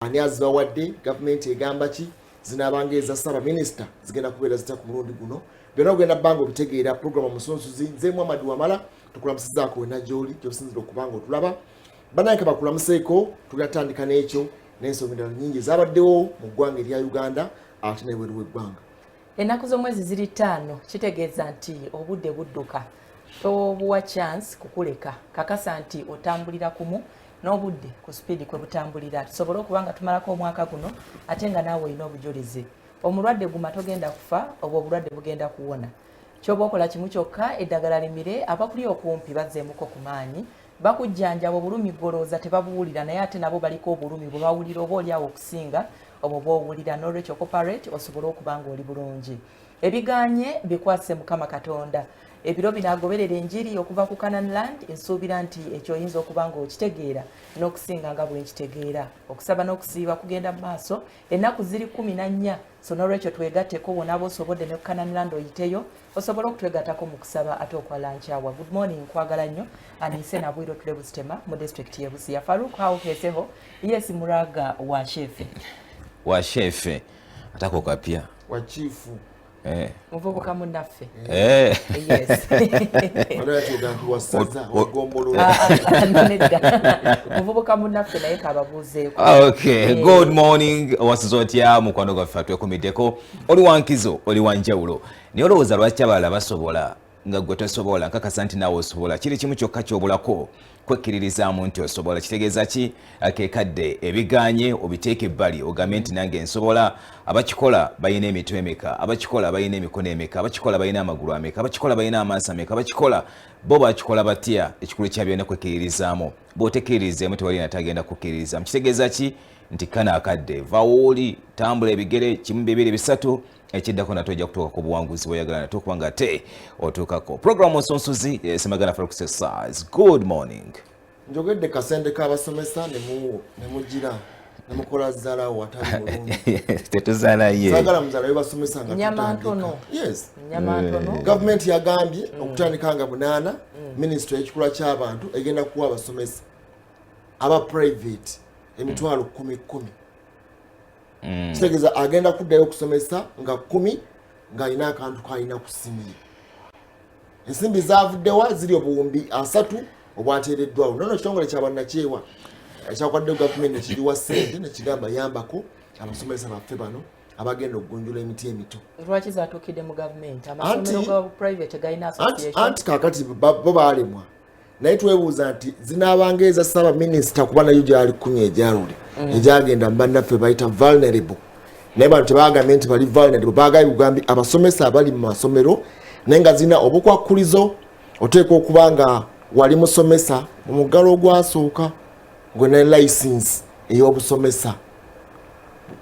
ani azibawadde gavumenti egamba ki zinabanga eza saba minisita zigenda kubeera zita ku mulundi guno byonna ogenda bbanga obitegeera programu Musunsuzi nze Muhammad Wamala tukulamusizaako wena gy'oli gy'osinzira okubanga otulaba bannange bakulamuseeko tugatandika n'ekyo n'ensonga endala nnyingi ezabaddewo mu ggwanga erya Uganda ate n'ebweru w'eggwanga. Ennaku z'omwezi ziri 5 kitegeeza nti obudde budduka tobuwa chance kukuleka kakasa nti otambulira kumu n'obudde ku speedi kwe butambulira tusobole okubanga tumalako omwaka guno ate nga naawe olina obujulizi omulwadde guma togenda kufa oba obulwadde bugenda kuwona kyoba okola kimu kyokka eddagala limire abakuli okumpi bazzeemuko ku maanyi bakujjanjaba obulumi golooza tebabuwulira naye ate nabo baliko obulumi bwe bawulira oba oliawo okusinga obwo bw'owulira n'olwekyo cooperate osobole okuba nga oli bulungi ebiganye bikwase Mukama Katonda ebiro binagoberera enjiri okuva ku Canaan Land nsuubira nti ekyo oyinza okuba nga okitegeera n'okusinga nga bwe nkitegeera okusaba n'okusiiba kugenda mu maaso ennaku ziri 14 so n'olwekyo twegatteko wonna b'osobodde ne Canaan Land oyiteyo osobole okutwegattako mu kusaba ate okwala nkyawa. Good morning nkwagala nnyo Anise Nabwiro tule Busitema mu district y'e Busia. Faruk hao keseho yes Muraga wa shefe atako kapia wa chifu muvubuka munaffe yes wala tugantu wasaza wagombolo muvubuka munaffe naye kababuzeeko. Okay, good morning wasizotya mukwano gwaffe atwekomiddeko oli wankizo oli wanjawulo naye olowooza lwaki abalala basobola nga gwe tosobola nkakasa nti naawe osobola kiri kimu kyokka kyobulako kwekkiririzaamu nti osobola kitegeeza ki akekadde ebiganye obiteeka ebbali ogambe nti nange nsobola abakikola balina emitwe emeka abakikola balina emikono emeka abakikola balina amagulu ameka abakikola balina amaaso ameka abakikola bo bakikola batya ekikulu kya byonna kwekkiririzaamu bw'otekkiririzeemu tewali natagenda kukkiririzaamu kitegeeza ki nti kana akadde vawooli tambula ebigere kimu bibiri bisatu ekiddako nato ojja kutuuka ku buwanguzi bw'oyagala nato kubanga ate otuukako programu Musunsuzi Semagana Faruk Exercise. Good morning. Njogedde kasende k'abasomesa ne mugira ne mukola zaalaawo watali bulungi tetuzaala ye saagala muzaala we basomesa nga nyama ntono yes nyama ntono gavumenti yagambye okutandika nga 8 minisitule y'ekikula ky'abantu egenda kuwa abasomesa aba private emitwalo 10 kitegeeza agenda kuddayo okusomesa nga 10 ng'alina akantu k'alina ku ssimu ye. Ensimbi zaavuddewa ziri obuwumbi 3 obwateereddwawo nono ekitongole kya bannakyewa ekyakwadde gavumenti ekiriwa ssente nekigamba yambako abasomesa baffe bano abagenda okugonjola emiti emito. Lwaki zaatuukidde mu gavumenti amasomero ga private galina association anti kaakati bo baalemwa naye twebuuza nti zinaabanga eza saba minisita kuba nayo gyali 10 egyaluli egyagenda mu bannaffe bayita vulnerable naye bantu tebaagambye nti bali vulnerable baagaye kugambi abasomesa abali mu masomero naye nga zina obukwakkulizo oteekwa okuba nga wali musomesa mu muggalo ogwasooka gwe ne license ey'obusomesa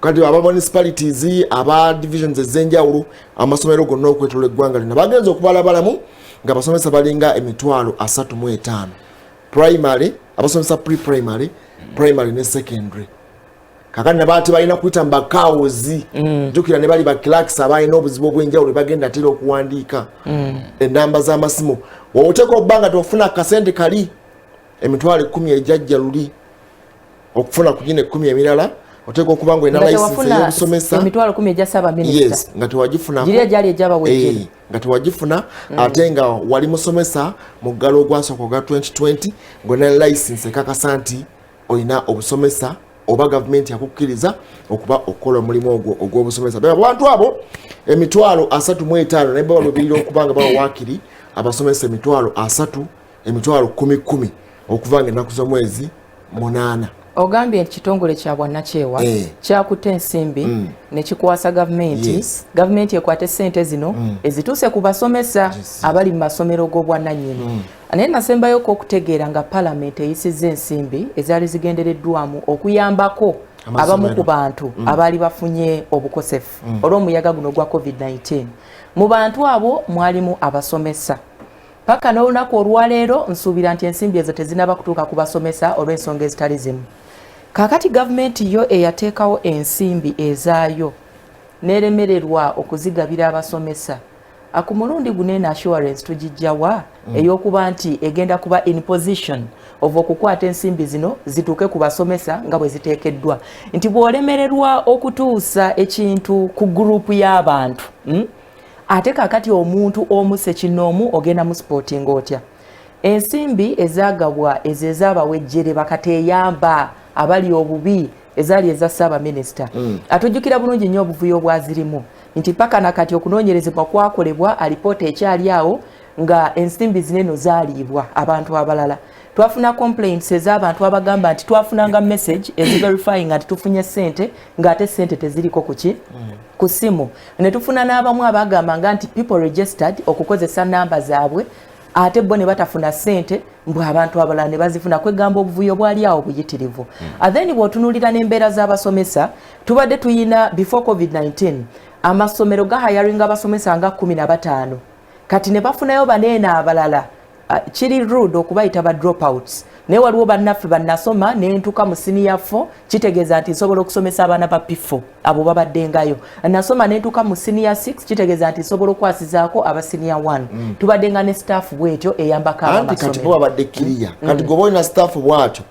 kati aba municipalities aba divisions ez'enjawulo amasomero gonna okwetola eggwanga lino bagenza okubalabalamu nga basomesa balinga emitwalo 35 primary abasomesa pre-primary primary ne secondary kakati nabaati balina kuyita mbakawuzi jjukira ne bali baclerks abalina obuzibu obw'enjawulo bagenda atera okuwandiika ennamba z'amasimu woteeka obbanga tofuna akasente kali emitwalo 10 ejjajja luli okufuna ku gine 10 emirala oteeka okuba nga olina license y'obusomesa emitwalo 10 ejja saba minisita yes nga tewagifunako giri egyali egyabawejjere nga tewagifuna ate nga wali musomesa mu ggalo ogwasooka ogwa 2020 ng'olina license ekakasa nti olina obusomesa oba gavumenti yakukkiriza okuba okukola omulimu ogwo ogw'obusomesa. Abantu abo emitwalo 35 naye baba lubirira okuba nga bawa waakiri abasomesa emitwalo 3 emitwalo 10 okuva nga ennaku z'omwezi 8. ogambye ekitongole kya bwannakyewa kyakutte ensimbi ne kikwasa gavumenti gavumenti ekwate ssente zino ezituuse ku basomesa abali mu masomero g'obwannannyini naye nasembayo okutegeera nga palamenti eyisizza ensimbi ezaali zigendereddwamu okuyambako abamu ku bantu abaali bafunye obukosefu olw'omuyaga guno gwa COVID-19 mu bantu abo mwalimu abasomesa paka n'olunaku olwaleero nsuubira nti ensimbi ezo tezinaba kutuuka ku basomesa olw'ensonga ezitali zimu. Kakati gavumenti yo eyateekawo ensimbi ezaayo n'eremererwa okuzigabira abasomesa akumulundi guno assurance tugijjawa ey'okuba nti egenda kuba in position ova okukwata ensimbi zino zituuke ku basomesa nga bwe ziteekeddwa nti bw'olemererwa okutuusa ekintu ku gurupu y'abantu ate kakati omuntu omu sekinoomu ogenda mu sporting otya ensimbi ezaagabwa ezo ez'abawejjere bakateeyamba abali obubi ezaali eza Ssaabaminisita atujjukira bulungi nnyo obuvuyo bwazirimu nti paka nakati okunoonyerezebwa kwakolebwa alipoota ekyali awo nga ensimbi zineno zaaliibwa abantu abalala twafuna complaints ez'abantu abagamba nti twafunanga message eziverifying nti tufunye ssente ng'ate ssente teziriko kuki ku ssimu ne tufuna n'abamu abagambanga nti people registered okukozesa namba zaabwe ate bo ne batafuna ssente mbwe abantu abalala ne bazifuna kwegamba obuvuyo bwali awo buyitirivu then bw'otunuulira n'embeera z'abasomesa tubadde tuyina before covid-19 amasomero gahayaringa abasomesa nga 15 kati ne bafunayo baneene abalala kiri rude okubayita ba dropouts naye waliwo bannaffe bannasoma nentuka mu senior 4 kitegeeza nti nsobola okusomesa abaana ba P4 abo babaddengayo nasoma nentuka mu senior 6 kitegeeza nti nsobola okwasizaako aba senior 1 tubaddenga ne staff bwetyo eyambako anti kati bo babadde kiriya kati goba olina staff bwatyo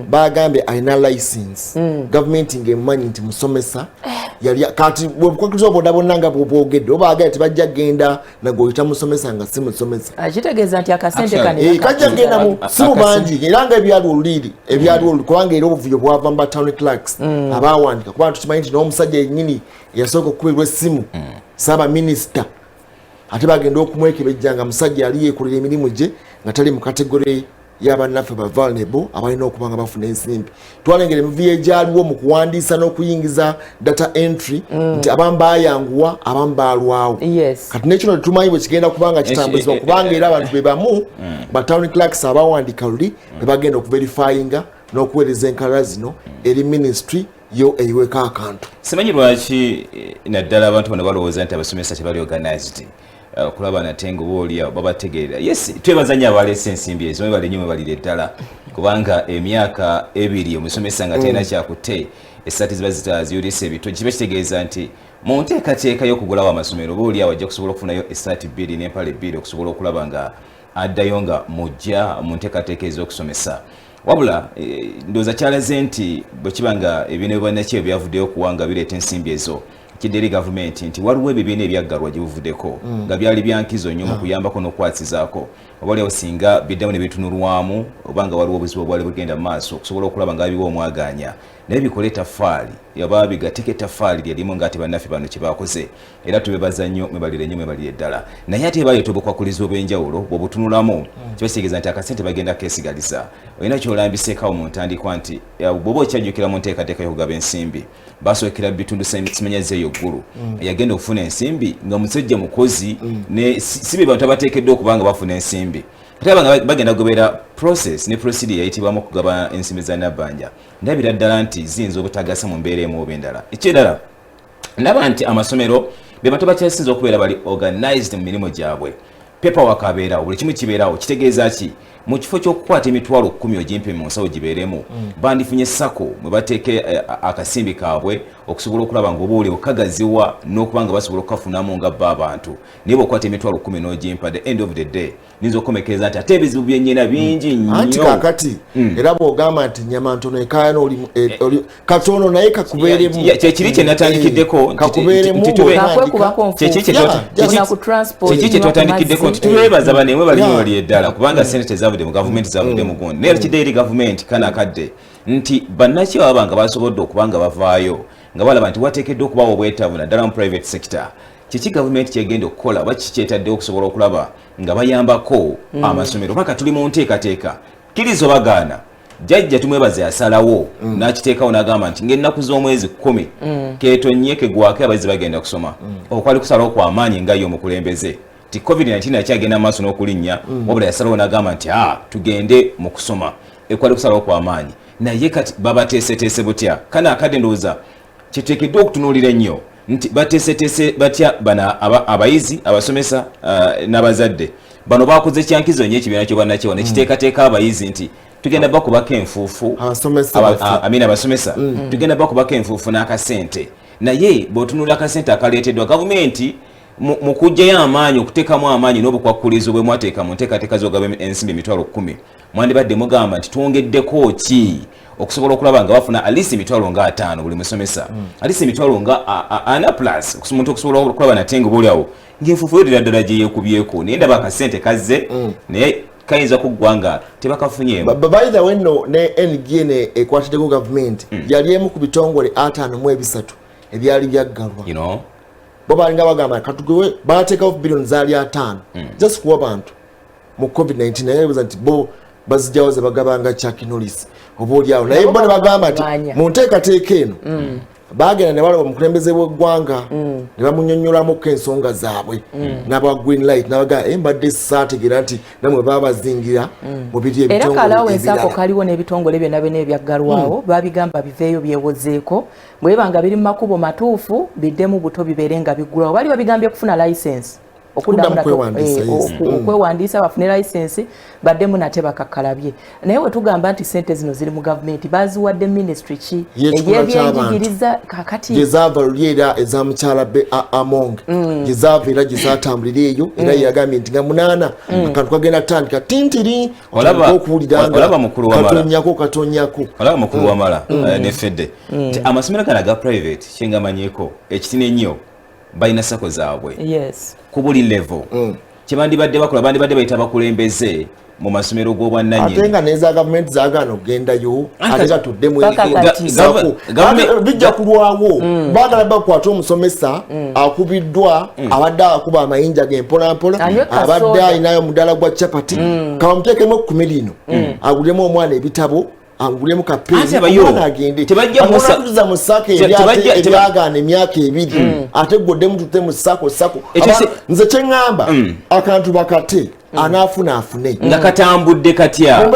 bagambye alina license gavumenti ng'emanyi nti musomesa yali kati bwebukwakuliza oboda bonna nga bwobwogedde oba agambye tebajja genda nagoyita musomesa nga si musomesa kitegeeza nti akasente kajja genda mu simu bangi era nga ebyaliwo oluliri kubanga era obuvuyo bwava mu town clerks abawandika kubanga tukimanyi nti n'omusajja yennyini eyasooka okukubirwa essimu Ssaabaminisita ate bagenda okumwekebejja nga musajja yali yeekolera emirimu gye nga tali mu kategore y'abannaffe ba vulnerable abalina okuba nga bafuna ensimbi twalengera emivuyo egyaliwo mu kuwandiisa n'okuyingiza data entry nti abamu bayanguwa abamu baalwawo kati nekino tetumanyi bwe kigenda kubanga kitambuzibwa kubanga era abantu be bamu ba town clerks abawandika luli be bagenda okuverifyinga n'okuweereza enkalala zino eri ministry yo eyiweko akantu simanyi lwaki naddala abantu bano balowooza nti abasomesa tebali organized kulaba nate ngaobaolya babategeerera yes twebaza nnyo abaleese ensimbi ezo mwebale nnyo mwebalire ddala kubanga emyaka 2 omusomesa nga talina kyakutte essaati ziba zitaziyulisa ebito kiba kitegeeza nti mu nteekateeka y'okugulawo amasomero obaolyawo ajja kusobola okufunayo essaati 2 n'empale 2 okusobola okulaba nga addayo nga mujja mu nteekateeka ez'okusomesa wabula ndowooza kyalaze nti bwe kiba nga ebibiina bibannakyo byavuddeyo okuwanga bireeta ensimbi ezo kideri gavumenti nti waliwo ebibiina ebyaggalwa gye buvuddeko nga byali byankizo nnyo mu kuyambako n'okukwasizaako obalyawo singa biddamu ne bitunulwamu obanga waliwo obuzibu obwali bugenda mu maaso okusobola okulaba nga biwa omwaganya naye bikole ettaffaali yaba bigateka ettaffaali lyerimu ng'ate bannaffe bano kye baakoze era tubebaza nnyo mwebalire nnyo mwebalire ddala naye ate baleeta obukwakulizi obw'enjawulo bw'obutunulamu kiba kitegeeza nti akasente bagenda keesigaliza olina kyolambiseekawo mu ntandikwa nti bw'oba okyajjukira mu nteekateeka y'okugaba ensimbi basookera bitundu simanyaze eyo ggulu yagenda okufuna ensimbi nga musajja mukozi si be bantu abateekeddwa okuba nga bafuna ensimbi ate abanga bagenda kugobera process ne procedure yayitibwamu okugaba ensimbi za nabbanja ndabira ddala nti ziyinza obutagasa mu mbeera emu oba endala ekyendala ndaba nti amasomero be bato bakyasinza okubeera bali organized mu mirimu gyabwe paperwork abeerawo buli kimu kibeerawo kitegeeza ki mu kifo ky'okukwata emitwalo 10 ogimpe mu nsawo gibeeremu bandifunye sako mwe bateeke akasimbi kaabwe okusobola okulaba nga obuuli bukagaziwa n'okuba nga basobola okukafunamu nga bba abantu naye bw'okwata emitwalo 10 n'ogimpa the end of the day niyinza okukomekereza nti ate ebizibu byennyina bingi nnyo anti kakati era bw'ogamba nti nyama ntono ekaaya n'oli katono naye kakubeeremu kyekiri kye natandikiddeko kyekiri kye twatandikiddeko nti tubeebaza banemwe balimwebali eddala kubanga sente tezavudde mu gavumenti zavudde mu gundi naye kidde eri gavumenti kanakadde nti bannaki baba nga basobodde okuba nga bavaayo nga balaba nti wateekeddwa okubawo obwetaavu naddala mu private sector kiki gavumenti kyegenda okukola oba kikyetaddewo okusobola okulaba nga bayambako amasomero paka tuli mu nteekateeka kkiriza bagaana jjajja tumwebaza yasalawo n'akiteekawo n'agamba nti ng'ennaku z'omwezi 10 keetonye kegwako abayizi bagenda kusoma okwali kusalawo kw'amaanyi nga ye omukulembeze ti covid-19 akyagenda maaso n'okulinnya wabula yasalawo n'agamba nti tugende mu kusoma ekwali kusalawo kw'amaanyi naye kati babateeseteese butya kana akadde ndowooza kiteekeddwa okutunuulira ennyo nti bateeseteese batya bana abayizi abasomesa n'abazadde bano bakoze kyankizo nnyo ekibiina ky'obwannakyewa ne kiteekateeka abayizi nti tugenda bakubako enfuufu abasomesa tugenda bakubako enfuufu n'akasente naye bw'otunuulira akasente akaleeteddwa gavumenti mu kujjayo amaanyi okuteekamu amaanyi n'obukwakulizo bwe mwateeka mu nteekateeka z'ogaba ensimbi emitwalo 10 mwandibadde mugamba nti twongeddeko ki okusobola okulaba nga bafuna at least emitwalo nga 5 buli musomesa at least emitwalo nga 4 plus omuntu okusobola okulaba nate nga obaoliawo ng'enfuufu ddala gye yeekubyeko naye ndaba akasente kazze naye kayinza kuggwa nga tebakafunyeemu. By the way no ne NGN ekwatiddeko gavumenti yali emu ku bitongole 53 ebyali byaggalwa. Bo balinga bagamba katugewe bateekawo billion zaali 5 just kuwa bantu mu COVID-19 naye bibuza nti bo bazijjawo ze bagabanga Chuck Norris oboolyawo naye bo ne bagamba nti mu nteekateeka eno bagenda ne balaba omukulembeze w'eggwanga ne bamunnyonnyolamuko ensonga zaabwe n'aba green light n'abagaa embadde saategeera nti namwe babazingira mu biri ebitongole era kalawo ensaako kaliwo n'ebitongole byonna byonna ebyaggalwawo babigamba biveeyo byewozeeko bwe biba nga biri mu makubo matuufu biddemu buto bibeere nga biggulawo bali babigambye kufuna license okwewandiisa bafune license baddemu nate bakakkalabye naye we tugamba nti sente zino ziri mu gavumenti baziwadde ministry ki ey'ebyenjigiriza kakati gezaava lulyera ezamukyala be Among gezaava era gyezatambulira eyo era yagambye nti nga 8 akantu kagenda kutandika tintiri okuwuliranga katonyako olaba mukulu wamala nefedde nti amasomero gano aga private kyengamanyeeko ekitine ennyo balina sako zaabwe ku buli level kyebandibadde bakola bandibadde bayita abakulembeze mu masomero g'obwannannyini ate nga n'eza gavumenti zaagaana okugendayo ate gatuddemu bijja kulwawo baagala bakwata omusomesa akubiddwa abadde akuba amayinja ge mpolampola abadde alinayo muddala gwa capati kabamuteekemu 10 lino agulemu omwana ebitabo angulemu kapezi omwana agende tebajja mu sako ebyagaana emyaka 2 ate gwoddemu tutte mu sako nze kyeŋŋamba akantu bakate anaafuna afune nga katambudde katya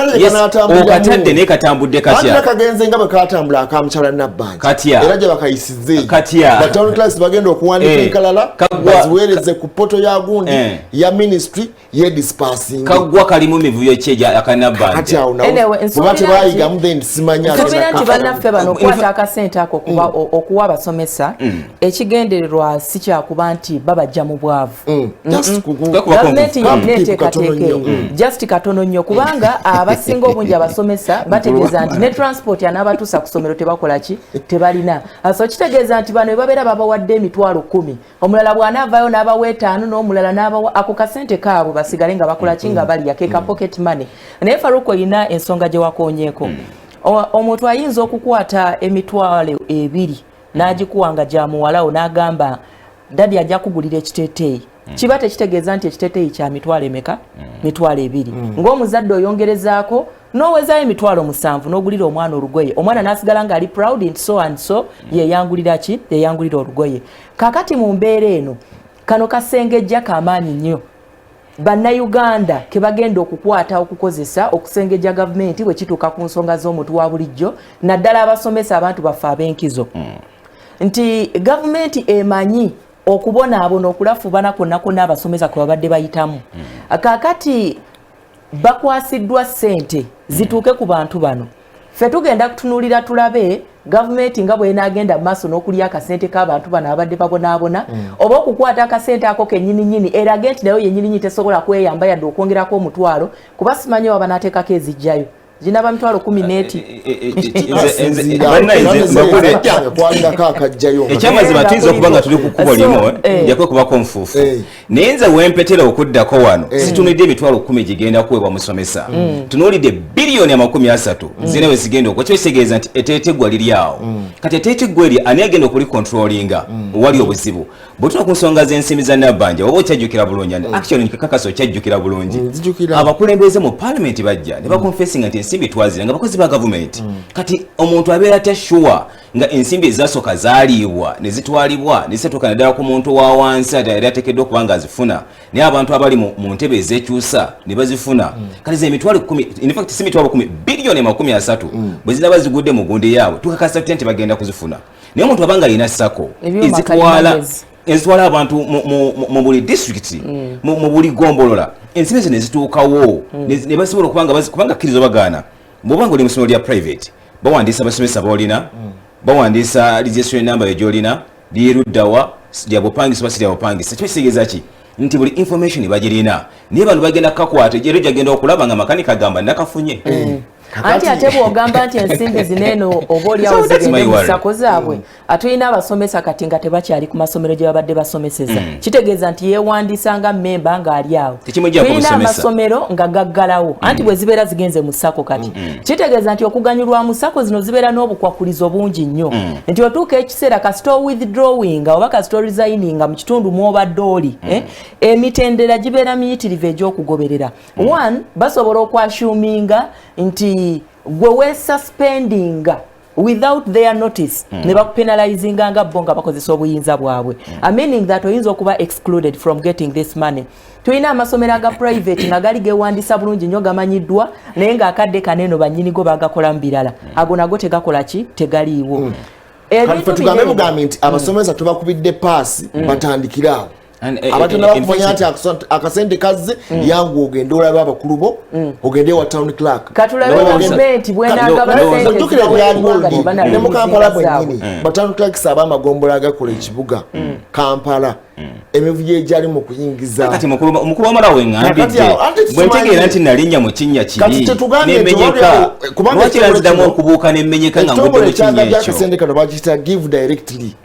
okatadde naye katambudde katya kagenze nga bwe katambula akamukyala Nabbanja era gye bakayisize batown class bagenda okuwandika enkalala baziweereze ku poto ya gundi ya ministry yedispassing kaggwa kalimu mivuyo kyeja akanabbanja kuba tebayigamu then simanya nti bannaffe bano okwata akasente ako okuwa abasomesa ekigendererwa si kyakuba nti babajja mu bwavu gavumenti just katono nnyo kubanga abasinga obungi abasomesa bategeeza nti ne transport anaabatuusa ku ssomero tebakola ki tebalina so kitegeeza nti bano babeera babawadde emitwalo 10 omulala bw'anaavayo n'abawa 5 n'omulala n'abawa ako kasente kaabwe basigale nga bakola ki nga balya keka pocket money naye Faruku olina ensonga gye wakoonyeeko omuntu ayinza okukwata emitwalo 2 n'agikuwanga gya muwalawo n'agamba dadi ajja kugulira ekiteeteeyi kiba tekitegeeza nti ekiteeteeyi kya mitwalo emeka mitwalo 2 ng'omuzadde oyongerezaako n'owezaayo emitwalo 7 n'ogulira omwana olugoye omwana n'asigala ng'ali proud nti so and so yeyangulira ki yeyangulira olugoye kakati mu mbeera eno kano kasengejja kamaanyi nnyo bannayuganda ke bagenda okukwata okukozesa okusengejja gavumenti bwe kituuka ku nsonga z'omuntu wa bulijjo naddala abasomesa abantu baffe ab'enkizo nti gavumenti emanyi okubonaabona okulafuubana kwonna abasomesa kwe babadde bayitamu kakati bakwasiddwa ssente zituuke ku bantu bano ffe tugenda kutunuulira tulabe gavumenti nga bw'enaagenda mu maaso n'okulya akasente k'abantu bano abadde babonaabona oba okukwata akasente ako kennyininyini erage nti nayo yennyininyini tesobola kweyamba yadde okwongerako omutwalo kuba simanyi oba banaateekako ezijjayo ginaba mitwalo 10 neeti ekyamazima tuyinza okuba nga tuli ku kkubo limu jakwe kubako nfuufu naye nze wempetera okuddako wano situnulidde emitwalo 10 gigenda kuweebwa musomesa tunuulidde biliyoni 30 zina we zigenda okwo kyo kitegeeza nti eteeteggwa liri awo kati eteeteggwa eri ani agenda okulikontrolinga wali obuzibu bwetuna ku nsonga z'ensimbi za Nabbanja oba okyajjukira bulungi actually nkakakasa okyajjukira bulungi abakulembeze mu parliament bajja ne bakonfesinga nti ensimbi twazira nga bakozi ba gavumenti kati omuntu abeera tashuwa nga ensimbi ezasooka zaaliibwa ne zitwalibwa ne zitatuuka naddala ku muntu wa wansi era ateekeddwa okuba nga azifuna naye abantu abali mu ntebe ezeekyusa ne bazifuna kati ze emitwalo 10 in fact si mitwalo 10 biliyoni 30 bwe zinaba zigudde mu gundi yaabwe tukakasa tutya nti bagenda kuzifuna naye omuntu abanga alina sako ezitwala abantu mu buli district mu buli gombolola ensimbi zino ezituukawo ne basobola kubanga kkirizo bagaana bw'obanga oli mu ssomero lya private bawandiisa abasomesa boolina bawandiisa registration number gy'olina liruddawa sijja bupangisa basirya bupangisa kitegeeza ki nti buli information bagirina naye bantu bagenda kukakwata ejjero gyagenda okulaba nga makanika agamba nakafunye anti ate bw'ogamba nti ensimbi zineeno oba oliawo zigende mu ssako zaabwe atulina abasomesa kati nga tebakyali ku masomero gye babadde basomeseza kitegeeza nti yeewandiisa nga mmemba ng'ali awo tulina amasomero nga gaggalawo anti bwe zibeera zigenze mu ssako kati kitegeeza nti okuganyulwa mu ssako zino zibeera n'obukwakulizo bungi nnyo nti otuuka ekiseera kasita withdrawing oba kasita resigning mu kitundu mw'obadde oli emitendera gibeera miyitirivu egy'okugoberera one basobola okwashuminga nti gwe wesuspendinga without their notice ne bakupenalizinga nga bo nga bakozesa obuyinza bwabwe meaning that oyinza okuba excluded from getting this money. Tulina amasomero aga private nga gali gewandiisa bulungi nnyo gamanyiddwa naye ng'akadde kaneeno bannyinigo bagakolamu birala ago nago tegakola ki tegaliiwo tugambe bugambi nti abasomesa tubakubidde paasi batandikira awo abatenda bakufanya ati akasente kazze yangu ogende olaba abakulu bo ogende wa town clerk katulabe gavumenti bwenagaba ne mu Kampala bwennyini ba town clerk saba amagombola agakola ekibuga Kampala emivuyo egyali mu kuyingiza kati omukulu w'amala wengambidde bwentegeera nti nalinnya mu kinnya kibi nemenyeka lwakiranzidamu okubuuka nemenyeka nga ngudde mu kinnya ekyo akasente kano bakiyita give directly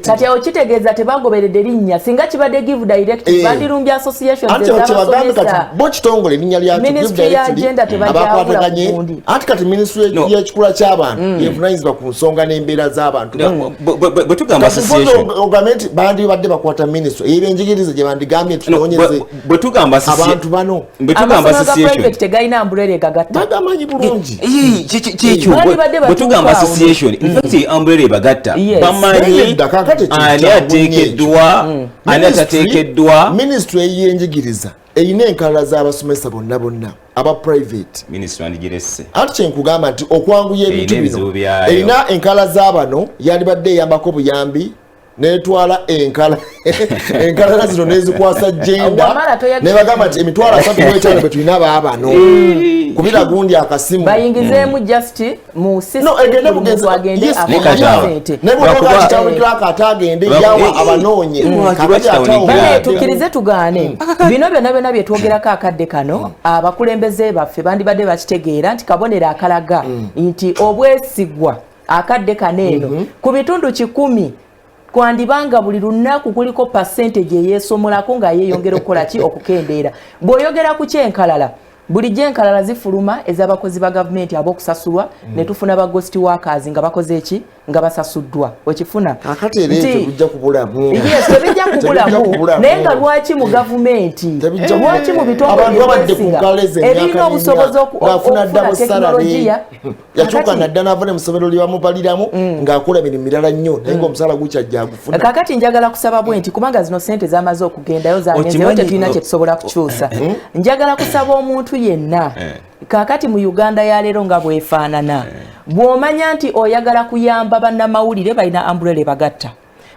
kati awo kitegeeza tebagoberedde linnya singa kibadde give directly bandirumbya association ez'abasomesa bo kitongole linnya lyakyo give directly abakwataganye anti kati ministry y'ekikula ky'abantu yevunanyizibwa ku nsonga n'embeera z'abantu bwe tugamba association ogamente bandi badde bakwata ministry ebyenjigiriza gye bandigambye tunoonyeze bwe tugamba abantu bano bwe tugamba association tegalina umbrella gagatta bagamanyi bulungi kyekyo bwe tugamba association in fact umbrella ebagatta bamanyi ani ateekeddwa ani atateekeddwa ministry y'enjigiriza eyina enkalala z'abasomesa bonna bonna aba private ministry andigiresse anti kyenkugamba nti okwanguya ebintu bino erina enkalala z'abano yalibadde eyambako buyambi netwala enkalala zino nezikwasa genda nebagamba nti emitwalo 35 bwe tulina baabano kubira gundi akasimu bayingizeemu just mu atagende yawa abanoonye tukirize tugaane bino byonna bye twogerako akadde kano abakulembeze baffe bandibadde bakitegeera nti kabonero akalaga nti obwesigwa akadde kaneeno ku bitundu 10 kwandibanga buli lunaku kuliko percentage eyeesomolako nga yeeyongera okukola ki okukendeera bw'oyogera ku kyenkalala bulijjo enkalala zifuluma ez'abakozi ba gavumenti ab'okusasulwa ne tufuna ba ghost workers nga bakoze eki nga basasuddwa okifuna tebijja kubulamu naye nga lwaki mu gavumenti lwaki mu bitongole ebirina obusobozi okufuna tekinologiya yakyuka nadda n'ava ne mu ssomero lye bamupaliramu ng'akola emirimu mirala nnyo naye ng'omusaala gukyajja agufuna kakati njagala kusaba bwe nti kubanga zino sente zamaze okugendayo zangezeyo tetulina kye tusobola kukyusa njagala kusaba omuntu yenna kakati mu Uganda ya leero nga bwefaanana bw'omanya nti oyagala kuyamba bannamawulire balina umbrella bagatta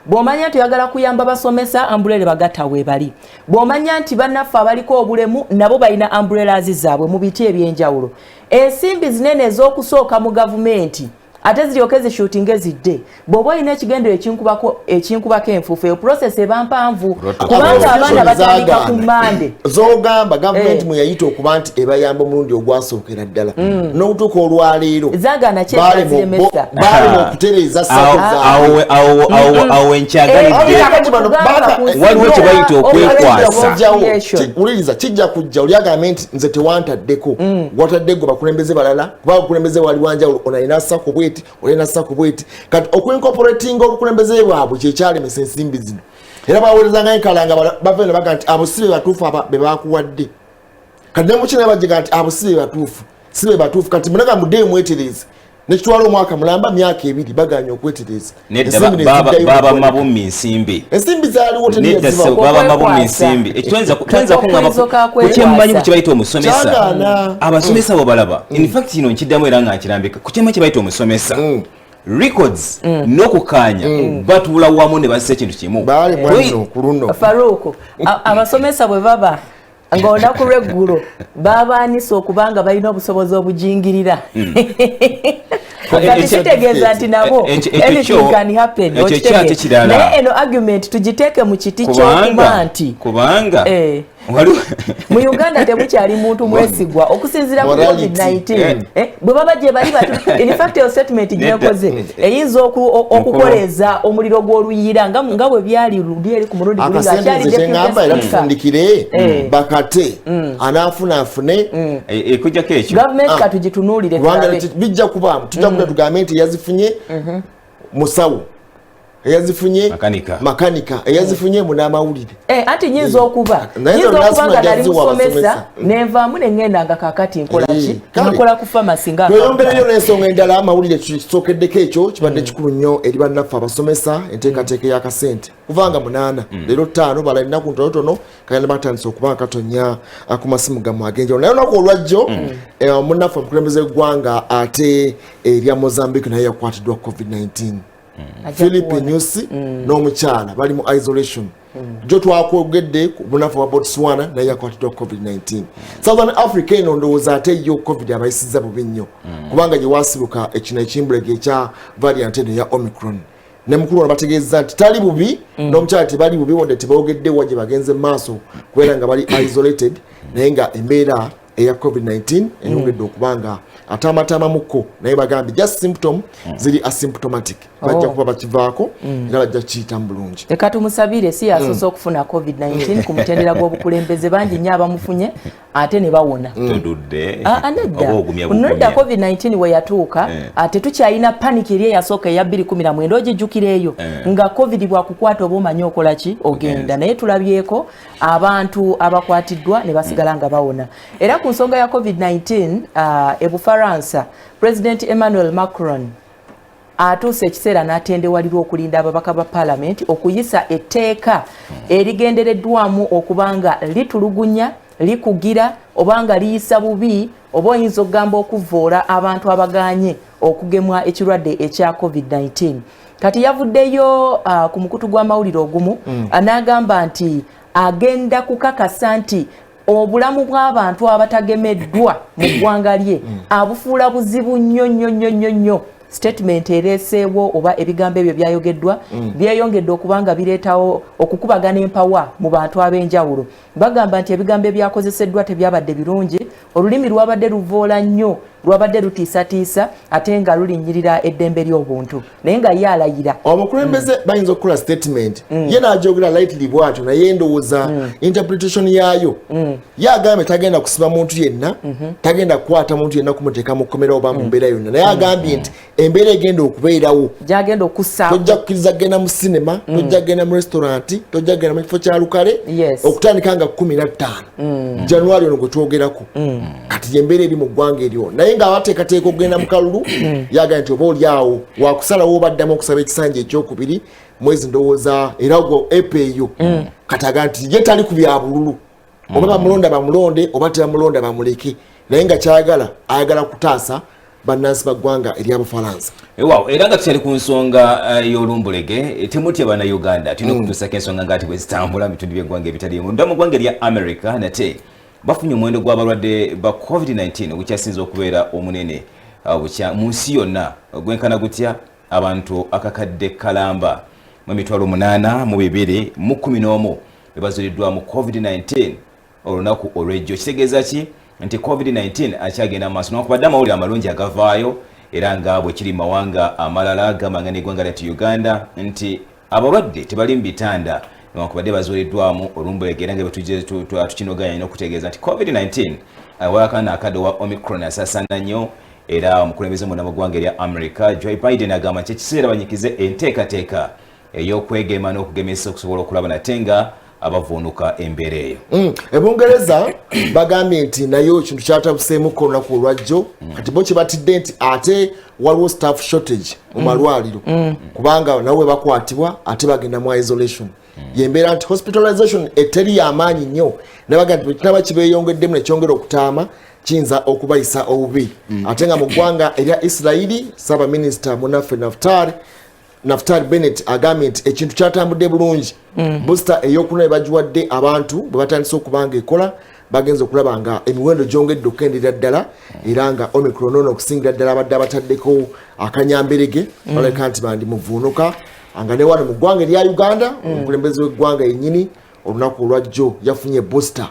bw'omanya nti oyagala kuyamba basomesa umbrella bagatta weebali bw'omanya nti bannaffe abaliko obulemu nabo balina umbrellas zaabwe mu biti ebyenjawulo ensimbi zinene ez'okusooka mu gavumenti ate ziryoke zishuutinge zidde bw'oba olina ekigendero ekinkubako enfuufu eyo process eba mpanvu kubanga abaana batandika ku Mande z'ogamba gavumenti mwe yayita okuba nti ebayamba omulundi ogwasookera ddala n'okutuuka olwaleero zaagana kyeziremesa baali okutereeza awo enkyagalidde waliwo kye bayita okwekwasa uliriza kijja kujja oli agambe nti nze tewantaddeko watadde gwe bakulembeze balala kuba bakulembeze wali wanjawulo onalina ssako bweti olina ssako bweti kati okuincorporatinga obukulembeze bwabwe kyekyalemesa ensimbi zino era baweerezanga enkalanga bava ne baga nti abo si be batuufu be bakuwadde kati ne mukina bajiga nti abo si be batuufu si be batuufu kati munaga muddeeyo mwetereze nekitwala omwaka mulamba myaka 2 baganya okwetereza baba mabummi nsimbi ensimbi zaaliwo baba mabummi nsimbi ekitwenza kuŋŋamba kukyemmanyi ku kyebayita omusomesa abasomesa bo balaba in fact kino nkiddamu era nga nkirambika ku kyemmanyi kyebayita omusomesa records n'okukaanya batuula wamu ne bazisa ekintu kimu Faruku abasomesa bwe baba ng'olunaku lw'eggulo baabaanisa okubanga balina obusobozi obujingirira kati kitegeeza nti nabo anything can happen naye eno argument tugiteeke mu kiti ky'okuba nti kubanga mu Uganda temukyali muntu mwesigwa okusinziira ku COVID-19 bwe baba gye bali in fact your statement gyekoze eyinza okukoleza omuliro gw'oluyira nga bwe byali ludi eri ku mulundi guli ng'akyali era tufundikire bakate anaafuna afune ekujjako ekyo gavumenti katugitunuulire bijja kubaamu tujja kuda tugambe nti eyazifunye musawo eyazifunye makanika eyazifunye munamawulire anti nyinza okuba nga nali musomesa nenvaamu nengenda nga kakati nkola ku pharmacy nga tweyongereyo n'ensonga endala amawulire kisookeddeko ekyo kibadde kikulu nnyo eri bannaffe abasomesa enteekateeka y'akasente kuvanga 8 leero 5 bala ennaku ntonotono kagenda batandisa okuba katonya ku masimu gammwe ag'enjawulo naye olunaku olwajjo munnaffe omukulembeze gw'eggwanga ate erya Mozambique naye yakwatiddwa COVID-19 Philippe Nyusi n'omukyala bali mu isolation jo twakwogedde ku bunafu wa Botswana naye yakwatiddwa COVID-19 Southern Africa eno ndowooza ate yo COVID abayisiza bubi nnyo kubanga gye wasibuka ekino ekimbulege ekya variant eno ya Omicron ne mukulu bategeeza nti tali bubi n'omukyala tebali bubi wonde tebogedde wajje bagenze maaso kubeera nga bali isolated naye nga embeera eya COVID-19 eyongedde okubanga atamatama muko naye bagambye just symptom ziri asymptomatic bajja kuba bakivaako era bajja kiyita mu bulungi leka tumusabire si yasoose okufuna COVID-19 ku mutendera gw'obukulembeze bangi nnyo abamufunye ate ne bawona nedda COVID-19 we yatuuka ate tukyalina panic eri eyasooka eya 2019 ogijjukireeyo nga COVID bwakukwata oba omanyi okola ki ogenda naye tulabyeko abantu abakwatiddwa ne basigala nga bawona era ku nsonga ya COVID-19 ebufaransa President Emmanuel Macron atuuse ekiseera n'atendewalirwa okulinda ababaka ba Parliament okuyisa etteeka erigendereddwamu okubanga litulugunya likugira obanga liyisa bubi oba oyinza okugamba okuvvoola abantu abaganye okugemwa ekirwadde ekya COVID-19 kati yavuddeyo ku mukutu gw'amawulire ogumu n'agamba nti agenda kukakasa nti obulamu bw'abantu abatagemeddwa mu ggwanga lye abufuula buzibu nnyo statement ereeseewo oba ebigambo ebyo byayogeddwa byeyongedde okubanga bireetawo okukubagana empawa mu bantu ab'enjawulo bagamba nti ebigambo ebyakozeseddwa tebyabadde birungi olulimi lwabadde luvoola nnyo lwabadde lutiisatiisa ate nga lulinnyirira eddembe ly'obuntu naye nga ye alayira omukulembeze bayinza okukola statement ye n'ajogera lightly bw'atyo naye ndowooza interpretation yaayo ye agambye tagenda kusiba muntu yenna tagenda kukwata muntu yenna kumuteeka mu kkomera oba mu mbeera yonna naye agambye nti embeera egenda okubeerawo gyagenda okussaawo tojja kukkiriza kgenda mu sinema tojja kgenda mu restaurant tojja kgenda mu kifo kya lukale okutandika nga 15 January ono gwe twogerako kati embeera eri mu ggwanga eryo naye nga abateekateeka okugenda mu kalulu yagambye nti oba oli awo wakusalawo obaddamu okusaba ekisanja ekyokubiri mwezi ndowooza era gwo epeeyo kataga nti ye tali ku bya bululu oba bamulonda bamulonde oba tebamulonda bamuleke naye nga kyayagala ayagala kutaasa bannansi baggwanga eryabufalansa era nga tukyali ku nsonga y'olumbulege temutya bannayuganda tulina okutuusako ensonga ngaati bwe zitambula mu bitundu by'eggwanga ebitaliimu dda mu ggwanga erya America nate bafunye omuwendo gw'abalwadde ba COVID-19 ogukyasinza okubeera omunene mu nsi yonna gwenkana gutya abantu akakadde kalamba mu 8,211 bebazuuliddwa mu COVID-19 olunaku olw'ejjo kitegeeza ki nti COVID-19 akyagenda mu maaso newankubadde amawulire amalungi agavaayo era nga bwe kiri mawanga amalala gamanga n'eggwanga lyattu Uganda nti abalwadde tebali mu bitanda newankubadde bazuuliddwamu olumbulege era nga tukinoganya n'okutegeeza nti COVID-19 awakana akadde wa Omicron asaasaana nnyo era omukulembeze munda mu ggwanga erya America Joe Biden agamba nti ekiseera banyikize enteekateeka ey'okwegema n'okugemesa okusobola okulaba nate nga abavuunuka embeera eyo ebungereza bagambye nti nayo ekintu kyatabuseemuko olunaku olwajjo kati bo kyebatidde nti ate waliwo staff shortage mu malwaliro kubanga nabo bwe bakwatibwa ate bagenda mu isolation yembeera nti hospitalization eteri y'amaanyi nnyo nabaga nti bwekinaba kibeeyongeddemu nekyongera okutaama kiyinza okubayisa obubi ate nga mu ggwanga erya Isirairi Ssaabaminisita munaffe Naftali Bennett agambye nti ekintu kyatambudde bulungi booster ey'okuna bagiwadde abantu bwe batandise okubanga ekola bagenza okulaba nga emiwendo gyongedde okukendeera ddala era nga Omicron ono okusingira ddala abadde abataddeko akanyamberege baleka nti bandi muvuunuka nga ne wano mu ggwanga erya Uganda omukulembeze w'eggwanga yennyini olunaku olwajjo yafunye booster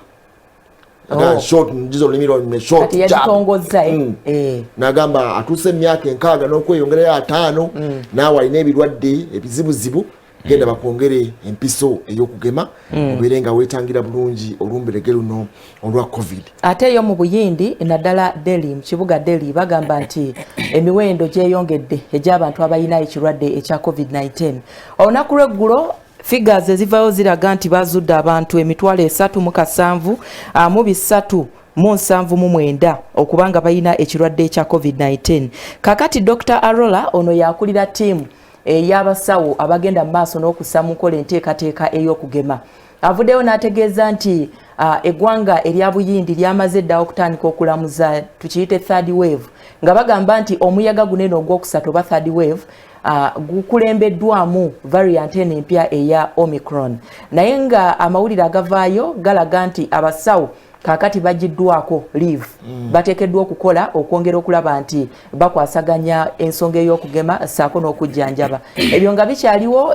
n'agamba atuuse emyaka 6 n'okweyongerayo 5 naawe alina ebirwadde ebizibuzibu genda bakwongere empiso ey'okugema obeere nga weetangira bulungi olumberege luno olwa covid. Ate eyo mu Buyindi naddala Delhi mu kibuga Delhi bagamba nti emiwendo gyeyongedde egy'abantu abalina ekirwadde ekya covid-19. Olunaku lw'eggulo figures ezivayo ziraga nti bazudde abantu 3,779 okubanga balina ekirwadde ekya covid-19. Kakati Dr. Arola ono yakulira ttiimu ey'abasawo abagenda mu maaso n'okussa mu nkola enteekateeka ey'okugema. Avuddeyo n'ategeeza nti eggwanga erya Buyindi lyamaze dda okutandika okulamuza tukiyite third wave nga bagamba nti omuyaga gunene ogwokusatu oba third wave gukulembeddwamu variant eno empya eya Omicron. Naye nga amawulire agavaayo galaga nti abasawo kakati bajiddwako leave bateekeddwa okukola okwongera okulaba nti bakwasaganya ensonga ey'okugema ssaako n'okujjanjaba. Ebyo nga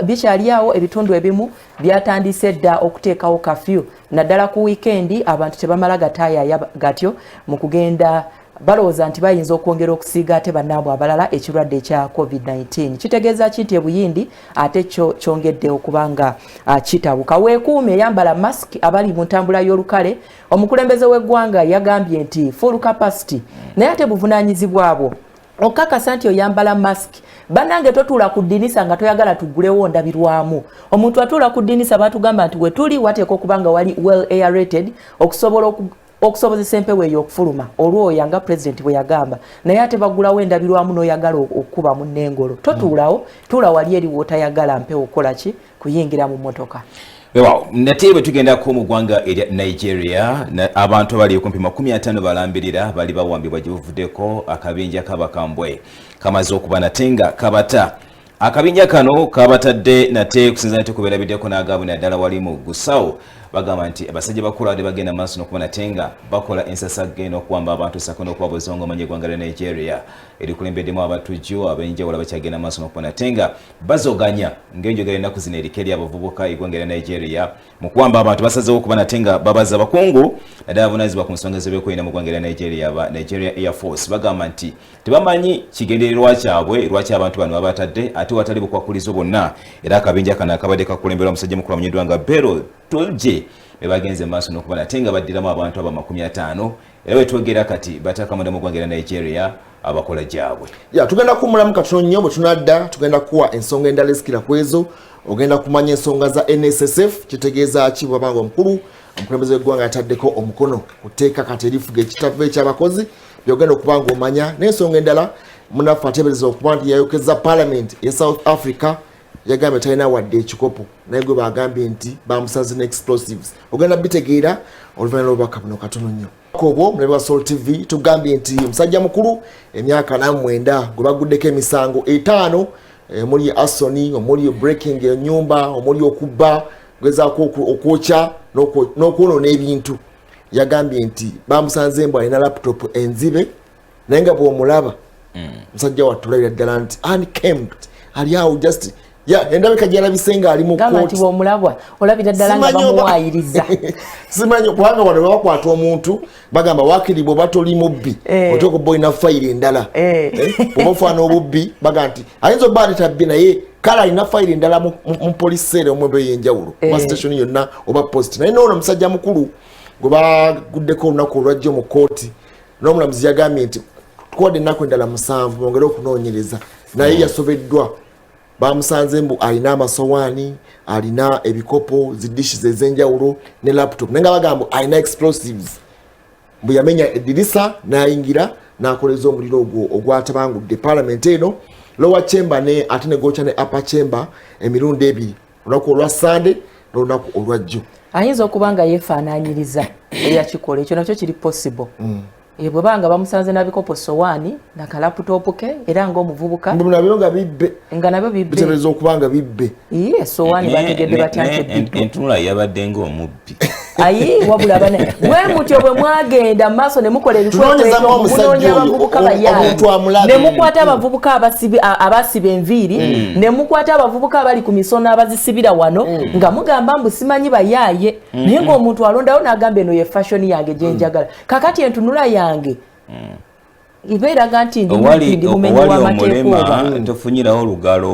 bikyaliawo ebitundu ebimu byatandise dda okuteekawo kafyu naddala ku wiikendi abantu tebamala gataayaya gatyo mu kugenda balowooza nti bayinza okwongera okusiiga ate bannaabwe abalala ekirwadde ekya covid-19. Kitegeeza kinti ebuyindi ate kyo kyongedde okubanga kitabuka. Weekuume eyambala mask abali mu ntambula y'olukale. Omukulembeze w'eggwanga yagambye nti full capacity naye ate buvunaanyizibwa bwo okakasa nti oyambala mask. Bannange totuula ku ddinisa nga toyagala tuggulewo ndabirwamu. Omuntu atuula ku ddinisa batugamba nti we tuli wateeka okuba nga wali well aerated okusobola okusobozesa empewo eyo okufuluma olwoya nga president bwe yagamba. Naye ate bagulawo endabirwamu n'oyagala okuba mu nnengolo. Totuulawo, tuula wali eri w'otayagala mpewo okola ki kuyingira mu mmotoka. Wow, nate bwe tugendako mu ggwanga erya Nigeria abantu abali kumpi 50 balambirira bali bawambibwa givuddeko akabinja k'abakambwe kamaze okuba nate nga kabata. Akabinja kano kabatadde nate kusinza nate kubeerabiddeko n'agabwe naddala wali mu Gusau bagamba nti abasajja bakulu abadde bagenda maaso n'okuba nate nga bakola ensasagge n'okuwamba abantu ssaako n'okubabuuza ng'omanya eggwanga lya Nigeria erikulembeddemu abatujju ab'enjawulo bakyagenda maaso n'okuba nate nga bazoganya ng'enjogera ennaku zino eriko eri abavubuka eggwanga lya Nigeria mu kuwamba abantu basazeewo okuba nate nga babaza abakungu naddala avunaanyizibwa ku nsonga z'ebyokwerinda mu ggwanga lya Nigeria aba Nigeria Air Force bagamba nti tebamanyi kigendererwa kyabwe lwaki abantu bano babatadde ate watali bukwakulizo bonna era akabinja kano akabadde kakulemberwa omusajja mukulu amanyiddwa nga Bello Turji bebagenze maaso n'okuba nate nga baddiramu abantu aba 50 era wetwogera kati batakamanda mu ggwanga lya Nigeria abakola gyabwe. Tugenda kumulamu katono nnyo bwe tunadda tugenda kuwa ensonga endala ezikira ku ezo ogenda kumanya ensonga za NSSF kitegeeza ki bwabanga omukulu omukulembeze w'eggwanga yataddeko omukono kuteeka kati erifuga ekitabo eky'abakozi byogenda okuba ng'omanya n'ensonga endala munaffe ateebereza okuba nti yayokeza Parliament ya South Africa yagambye talina wadde ekikopo naye gwe bagambye nti bamusaze n'explosives ogenda bitegeera oluvannyuma lw'obubaka buno katono nnyo. Obwo mulebe wa Soul TV tugambye nti omusajja mukulu emyaka 49 gwe baguddeko emisango 5 omuli asoni omuli breaking ennyumba omuli okubba gezaako okwokya n'okwonoona ebintu yagambye nti bamusanze mbu alina laptop enzibe naye nga bw'omulaba musajja watulabira ddala nti unkempt ali awo just endabika gyalabise nga ali mu kooti bw'omulabwa olabira ddala nga bamuwaayiriza simanyi kubanga wano bakwata omuntu bagamba waakiribwa oba toli mubbi oteeka obba olina fayiro endala oba ofaana obubbi baga nti ayinza obba atetabbi naye kale alina fayiro endala mu police cell omwembe ey'enjawulo oba station yonna oba post naye noono omusajja mukulu gwe baguddeko olunaku olwajjo mu kooti n'omulamuzi yagambye nti tukuwadde ennaku endala 7 bongere okunoonyereza naye yasobeddwa bamusanze mbu alina amasowaani alina ebikopo zidishes ez'enjawulo ne laptop naye nga bagamba alina explosives mbu yamenya eddirisa n'ayingira n'akoleza omuliro ogwo ogwatabangudde Parliament eno lower chamber ne ate ne gocha ne upper chamber emirundi ebiri olunaku olwa Sunday n'olunaku olwajjo. Ayinza okuba nga yeefaanaanyiriza eyakikola ekyo nakyo kiri possible. Bwe banga bamusanze nabikopo sowaani nakalaputopu ke era ng'omuvubuka nabyo nga bibbe nga nabyo bibbe biteebereza okuba nga bibbe sowaani bategedde batya nti bibbe entunula yabadde ng'omubbi ayi wabula bane bwe mutyo bwe mwagenda maaso ne mukola Tunoonyezamu omusajja oyo, abavubuka omuntu amulabe. ne mukwata abavubuka abasiba enviiri ne mukwata abavubuka abali ku misono abazisibira wano nga mugamba mbu simanyi bayaaye naye ng'omuntu alondayo n'agamba eno ye fashion yange gye njagala kakati entunula yange ibeeraga nti ndi mumenyi w'amateeka tofunyiraho olugalo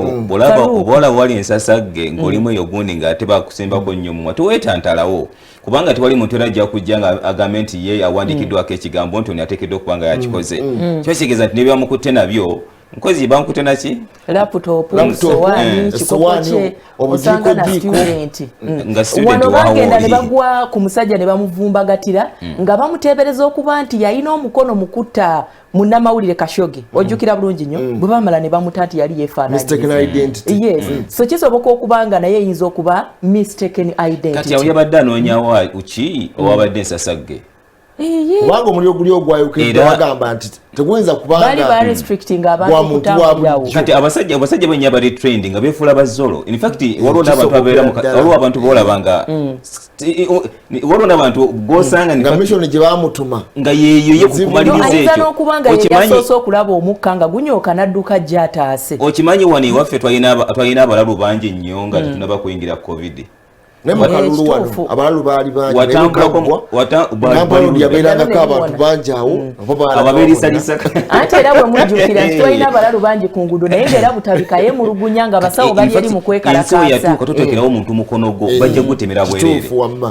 obola wali ensasagge ng'olimu eyo gundi ng'ate bakusimbako nnyo mumwa teweetantalawo kubanga tewali muntu era ajja kujja nga agambe nti ye awandikiddwako ekigambo nti oni ateekeddwa okuba nga yakikoze kiba kitegeeza nti nebyamukutte nabyo nkozi bamukutte naki laptop sowaani kikopo kye osanga na student nga student wano bagenda ne bagwa ku musajja ne bamuvumbagatira nga bamuteebereza okuba nti yalina omukono mukutta munnamawulire Kashoge ojjukira bulungi nnyo bwe bamala ne bamuta nti yali yeefaananyi yes so kisoboka okuba nga naye eyinza okuba mistaken identity kati awo yabadde anoonyawo uki owabadde ensasagge kubanga omuliro guli ogwayukidde bagamba nti teguyinza kati abasajja bwennya bali trend nga beefuula bazolo in fact waliwo abantu boolabanga waliwo n'abantu gosanga nga mission gye bamutuma nga yeeyo ye kukumaliriza ekyo n'okuba nga yasoose okulaba omukka nga gunyooka n'adduka gy'ataase okimanyi wano ewaffe twalina abalalu bangi nnyo nga tetunaba kuyingira covid nemukalulu wano abalalu baali bangi yabeerangako abantu bangi awo ababeerisalisa ate era bwe mujjukira nti twalina abalalu bangi ku nguudo naye ng'era butabika yemulugunya nga basawo bali eri mu kwekalakaasa ensi yatuuka toteekerawo omuntu mukono gwo bajja gutemera bwereere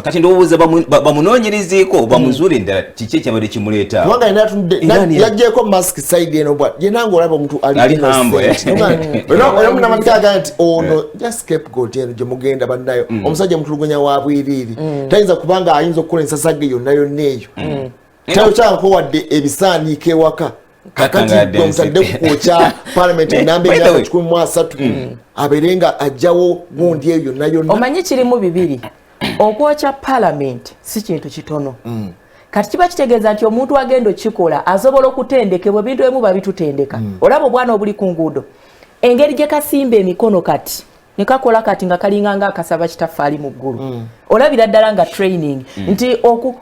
kati ndowooza bamunoonyerizeeko bamuzuule endala kiki ekyabadde kimuleeta yaggyeko mask side eno yenanga olaba omuntu alinamatikaga nti ono ja scapegoat eno gye mugenda bannayo omusajja mutulugunya wa bwiriiri tayinza kubanga ayinza okukola ensasagge yonna yonna eyo tayo kyanko wadde ebisaaniiko ewaka kakati omutadde kukwokya palamenti enamba emyaka 13 abeere nga ajjawo gundi eyo yonna yonna omanyi kirimu bibiri okwokya palamenti si kintu kitono kati kiba kitegeeza nti omuntu agenda okikola asobola okutendekebwa ebintu ebimu babitutendeka olaba obwana obuli ku nguudo engeri gye kasimba emikono kati nekakola kati nga kalinga nga akasaba kitaffaali mu ggulu olabira ddala nga training nti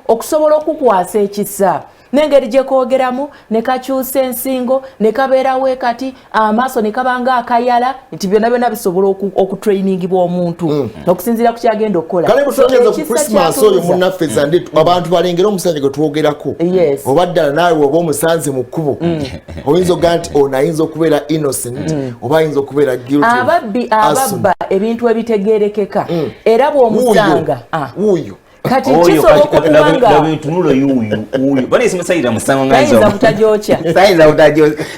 okusobola okukwasa ekisa n'engeri gye koogeramu ne kakyusa ensingo ne kabeerawo kati amaaso ne kabanga akayala nti byonna byonna bisobola okutrainingibwa omuntu okusinziira ku kyagenda okukola kale bututegeeza ku Christmas oyo munnaffe zandi abantu balengera omusajja gwe twogerako oba ddala naawe oba omusanze mu kkubo oyinza oga nti ono ayinza okubeera innocent oba ayinza okubeera guilty ababba ebintu ebitegeerekeka era bw'omusanga wuuyo kati kisobola okubanga bintunulo yuyu bali simusayira musango ngayinza butajokya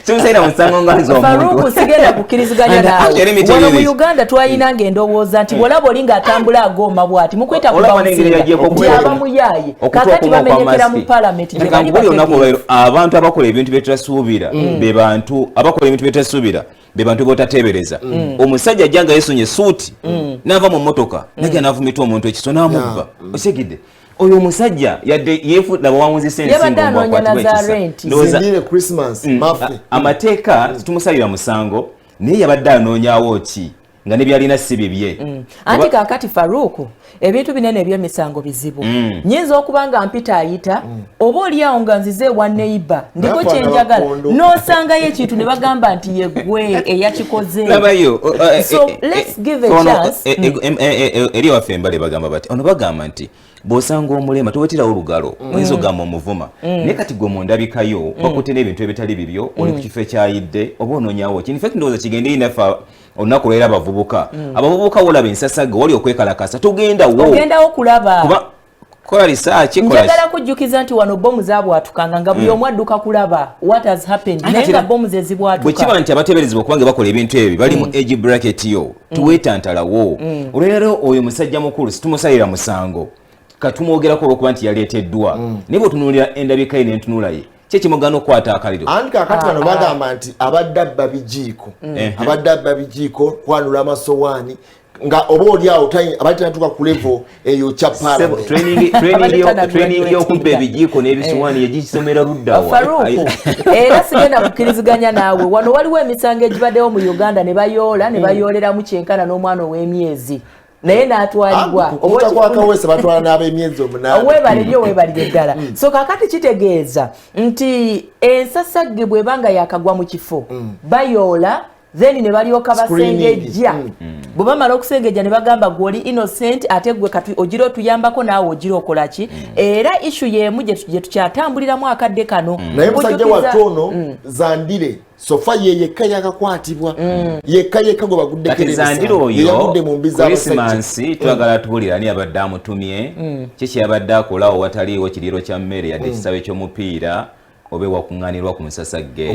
simusayira musango nganzo Faruku sigenda kukkiriziganya naawe wano mu Uganda twayinanga endowooza nti bwolaba oli ng'atambula agomba bwati mukweta kubamusinga muyaaye kakati bamenyekera mu palamenti gye bali abantu abakola ebintu byetutasuubira be bantu abakola ebintu byetutasuubira be bantu botateebereza omusajja ajjanga yeesonye suuti n'ava mu mmotoka najja n'avumita omuntu ekiso n'amubba osigidde oyo omusajja yadde yeefudde bawamuzisa amateeka tumusalira musango naye yabadde anoonyaawo ki nga ne byalina si bibye anti kaakati Faruku ebintu binene eby'emisango bizibu nyinza okuba nga mpita ayita oba oliawo nga nzize ewa neighbor ndiko kyenjagala n'osangayo ekintu ne bagamba nti yeggwe eyakikoze so let's give a chance eri waffe embale bagamba bati ono bagamba nti bw'osanga omulema towetirawo olugalo oyinza ogamba omuvuma naye kati gwe mundabikayo bakutte n'ebintu ebitali bibyo oli ku kifo ekyayidde oba onoonyawo ki infect ndowooza kigende inaffe olunaku lwera abavubuka wolaba ensasagge wali okwekalakasa togendawo kulaba kola risaaki njagala kujjukiza nti wano bomu zaabwatukanga nga buli omu adduka kulaba what has happened naye nga bomu ze zibwatuka bwe kiba nti abateeberezebwa okubanga bakola ebintu ebyo bali mu age bracket yo tuweetantalawo olwaleero oyo musajja mukulu situmusalira musango katumwogerako olwokuba nti yaleeteddwa naye bwetunuulira endabika ye n'entunula ye kyekimugana okukwata akaliro anti kakati wano bagamba nti abadde abba bijiiko kwanula amasowaani nga oba oliawo abatanatuuka ku level eyo kya training y'okubba ebijiiko n'ebisuwaani yegikisomera luddawa Faruku era sigenda kukkiriziganya naawe wano waliwo emisango egibaddewo mu Uganda ne bayoola ne bayooleramu kyenkana n'omwana ow'emyezi naye n'atwalibwa okuta kwakawese batwala n'ab'emyezi 8 weebalire ddala so kakati kitegeeza nti ensasagge bw'ebanga yakagwa mu kifo bayoola then ne balyoka basengejja bwe bamala okusengejja ne bagamba gw'oli innocent ate gwe kati ogira otuyambako naawe ogira okola ki era issue y'emu gye tukyatambuliramu akadde kano naye musajja wattu ono Zandile sofa yekka yakakwatibwa yekka gwe baguddeko Zandile oyo Christmas twagala tuwulira ani abadde amutumye kiki yabadde akolawo wataliiwo kiriro kya mmere yadde ekisawe ky'omupiira obe wakuŋŋaanirwa ku musasagge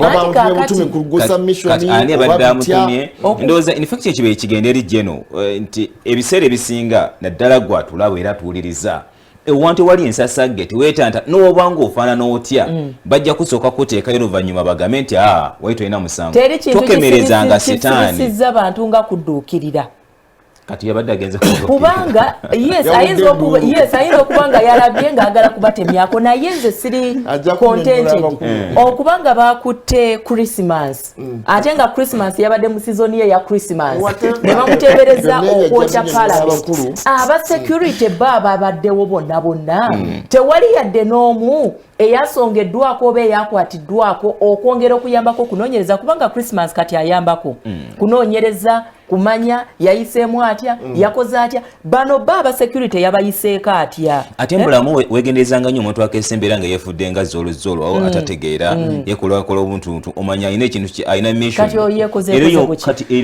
ani abadde amutumye ndowooza in fact ekiba ekigenda eri jeno nti ebiseera ebisinga naddala gwatulaba era tuwuliriza ewantu wali ensasagge teweetanta n'obanga ofaanana otya bajja kusooka kuteekayo oluvannyuma bagambe nti wali tolina musango tokemerezanga sitaani kisizza bantu nga kudduukirira kati yabadde agenze kubanga ayinza okuba nga yalabye ng'agala kubatemyako naye nze siri contented okubanga bakutte Christmas ate nga Christmas yabadde mu sizoni ye ya Christmas ne bamuteebereza okwokya Parliament aba security baba baddewo bonna tewali yadde n'omu eyasongeddwako oba eyakwatiddwako okwongera okuyambako kunoonyereza kubanga Christmas kati ayambako kunoonyereza kumanya yayiseemu atya yakoze atya bano baba security yabayiseeko atya ate mbulamu wegenderezanga nnyo omuntu akesembeera nga yeefudde nga zoolozolo awo atategeera yeekolakola obuntuntu omanya alina ekintu alina mission kati oyeekozeekoze buki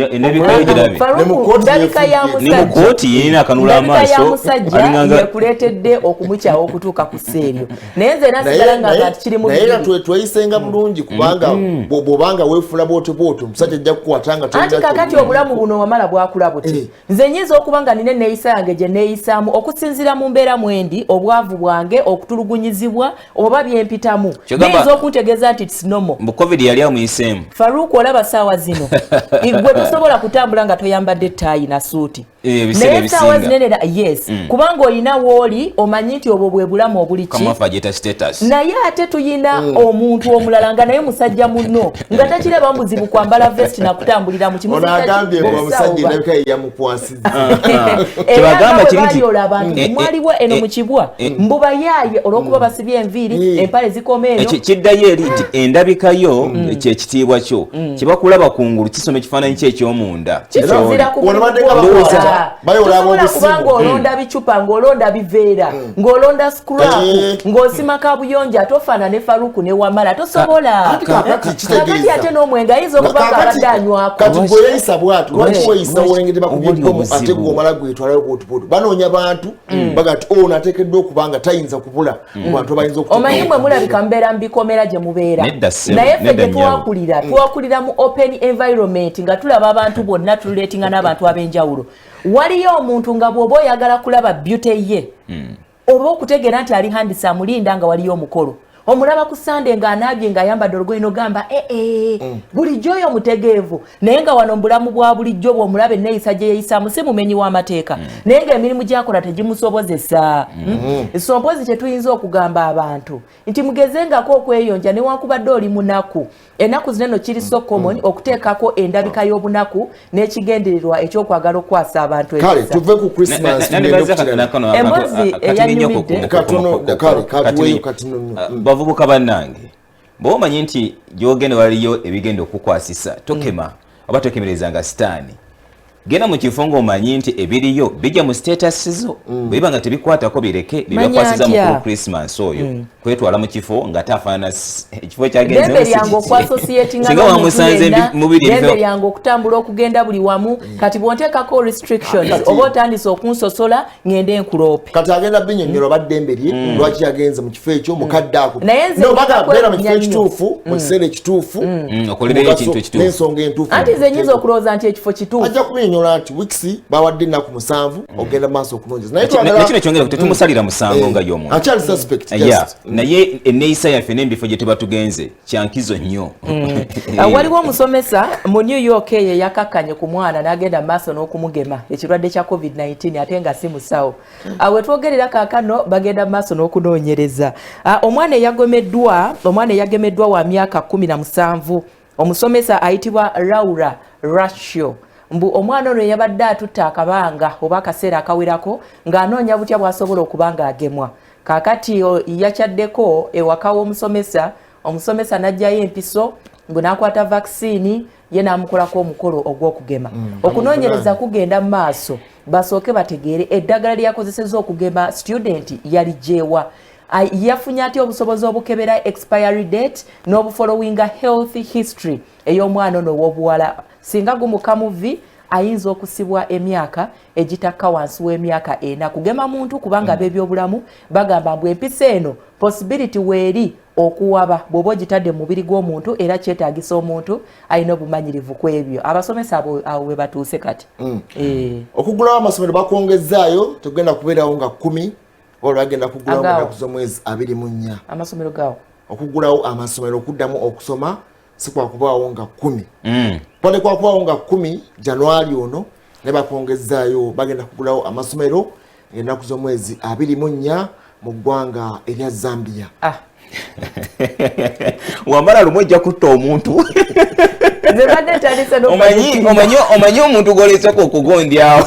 ndabika ya mukooti yenina akanula amaaso musajja yekuleetedde okumukyawa okutuuka ku sseeryo naye nze nasigala nga kiri mu naye era tweyisenga bulungi kubanga bw'obanga weefula bwotyo omusajja ajja kukwata nga anti kakati obulamu buno wamala bwakula buti nze nyinza okuba nga nina enneeyisa yange gye neeyisaamu okusinziira mu mbeera mwendi obwavu bwange okutulugunyizibwa oba byempitamu biyinza okuntegeeza nti sinomo mbu covid yali amuyiseemu Faruku olaba saawa zino gwe tosobola kutambula nga toyambadde ttaayi na suuti naye saawa zinene kubanga olina wooli omanyi nti obwo bwe bulamu obuliki naye ate tuyina omuntu omulala nga naye musajja munno nga takiraba buzibu kwambala vest nakutambulira mu kimu kibagamba kiri nti mwaliwo eno mu kibwa mbuba yaaye olw'okuba basibye enviiri empale zikomeeyo kiddayo eri nti endabikayo kyekitiibwa kyo kibakulaba kungulu kisoma ekifaananyi kye eky'omunda tosobola kubanga olonda bicupa ng'olonda biveera ng'olonda scrap ng'osima kabuyonja tofaana ne Faruku ne Wamala tosobola kakati ate n'omwenge ayinza okuba nga abadde anywako kati bweyeyisa bwatu lwaki weyisa wengede bakubyekomu ate gw'omala gwetwalayo bwotubotu banoonya bantu bagati ono ateekeddwa okuba nga tayinza kubula mu bantu abayinza okutuka omanyi mwe mulabika mbeera mu bikomera gye mubeera naye ffe gye twakulira mu open environment nga tulaba abantu bonna tululeetinga n'abantu ab'enjawulo waliyo omuntu nga bw'oba oyagala kulaba beauty ye oba okutegeera nti ali handisa mulinda nga waliyo omukolo omulaba ku Sunday ng'anaabye ng'ayambadde olugoye n'ogamba bulijjo oyo mutegeevu naye nga wano mbulamu bwa bulijjo bw'omulaba enneeyisa gye yeeyisaamu si mumenyi w'amateeka naye ng'emirimu gy'akola tegimusobozesa so mpozi kye tuyinza okugamba abantu nti mugezengako okweyonja newankubadde oli munaku ennaku zineno kiri so common okuteekako endabika y'obunaku n'ekigendererwa ekyokwagala okukwasa abantu kale tuve ku Christmas empozi eyanyumidde bavubuka bannange bw'omanyi nti gy'ogenda waliyo ebigenda okukwasisa tokema oba tokemerezanga sitaani genda mu kifo ng'omanyi nti ebiriyo bijja mu status zo bwe biba nga tebikwatako bireke byebakwasiza mu Christmas oyo kwetwala mu kifo nga tafaana ekifo ekyagenzesinga wamusanze dembe lyange okutambula okugenda buli wamu kati bwonteekako restrictions oba otandise okunsosola ngende enkulope kati agenda binyonyola baddembe lye lwaki yagenze mu kifo ekyo mukadde ako naye nze beera mu kifo ekituufu mu kiseera ekituufu okolereyo ekintu ekituufu n'ensonga entuufu anti nze nyinza okulowooza nti ekifo kituufu nyola nti wikisi bawadde ennaku 7 ogenda maaso okunonyeza naye kino kyongera tetumusalira musango nga y'omuntu akyali suspect naye enneeyisa yaffe n'embifo gye tuba tugenze kyankizo nnyo waliwo omusomesa mu New York eyo eyakakkanye ku mwana n'agenda maaso n'okumugema ekirwadde kya COVID-19 ate nga si musawo we twogerera kaakano bagenda maaso n'okunoonyereza omwana eyagemeddwa wa myaka 17 omusomesa ayitibwa Laura Ratio mbu omwana ono yabadde atutta akabanga oba akaseera akawerako ng'anoonya butya bw'asobola okuba ng'agemwa. Kaakati yakyaddeko ewaka w'omusomesa, omusomesa n'ajjayo empiso mbu n'akwata vaccine ye n'amukolako omukolo ogw'okugema. Okunoonyereza kugenda mu maaso basooke bategeere eddagala lye yakozesezza okugema student yali gyewa. Yafunye ati obusobozi obukebera expiry date n'obufollowinga health history ey'omwana ono w'obuwala. Singa gumukamuvi ayinza okusibwa emyaka egitakka wansi w'emyaka 4 kugema muntu kubanga ab'ebyobulamu bagamba mbu empisa eno possibility weeri okuwaba bw'oba ogitadde mu mubiri gw'omuntu era kyetaagisa omuntu alina obumanyirivu ku ebyo. Abasomesa awo we batuuse kati. Okugulawo amasomero bakwongezaayo tugenda kubeerawo nga 10 olwo bagenda kugulawo ennaku z'omwezi 24. Amasomero gawo okugulawo amasomero okuddamu okusoma si kwakubaawo nga 10. Pale kwakubaawo nga 10 Januari ono ne bakwongezaayo bagenda kugulawo amasomero ennaku z'omwezi 24 mu ggwanga erya Zambia. Wamala lumu ojja kutta omuntu. Nze badde ntandise omanyi omuntu gw'oleeseko okugondyawo.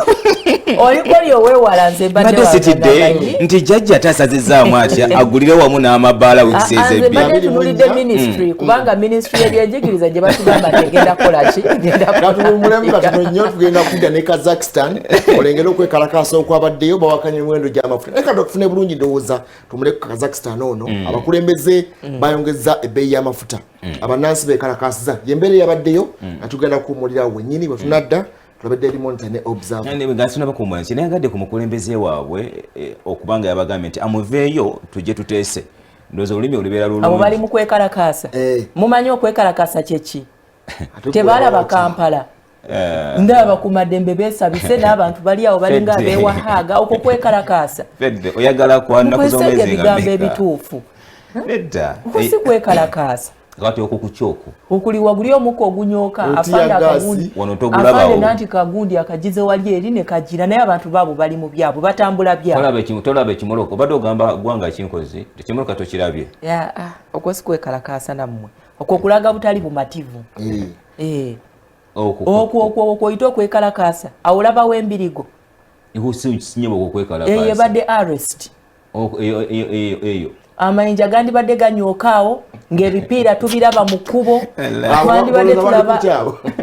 Oliko lyoweewala nze badde sitidde nti jjajja tasazizzaamu atya agulire wamu n'amabaala wiiki nze badde tunulidde ministry kubanga ministry y'ebyenjigiriza gye batugamba tegenda kukola ki mulemu katono nnyo tugenda kudda ne Kazakhstan olengera okwekalakaasa okwabaddeyo bawakanya emiwendo gy'amafuta naye kati tufune bulungi ndowooza tumuleke ku Kazakhstan ono abakulembeze bayongeza ebbeeyi y'amafuta abannansi beekalakaasiza yembeera eyabaddeyo natugenda kuwummulirawo wennyini bwe tunadda tulabadde limonta ne observe gasuna bakuumula nti nayagadde ku mukulembeze waabwe okubanga yabagambye nti amuveeyo tujje tuteese ndowooza olulimi olubeera lulungi. Abo bali mu kwekalakaasa mumanyi okwekalakaasa kyeki tebalaba Kampala ndaba ku maddembe beesabise n'abantu bali awo balinga abeewahaaga okwo kwekalakaasa oyagala kwanaku z'omwezi ebigambo ebituufu nedda si kwekalakaasa kati okwo kukyoko okuli waguli omuko ogunyooka afande akagundi afande nanti kagundi akagize wali eri ne kagira naye abantu baabo bali mu byabwe batambula byabwe tolaba ekimoloko badde ogamba gwanga kinkozi tekimoloka tokirabye okwo si kwekalakaasa nammwe okwo kulaga butali bumativu okwo oyita okwekalakaasa awo olabawo embirigo yebadde arrest eyo amayinja gandibadde ganyooka ng'ebipiira tubiraba mu kkubo twandibadde tulaba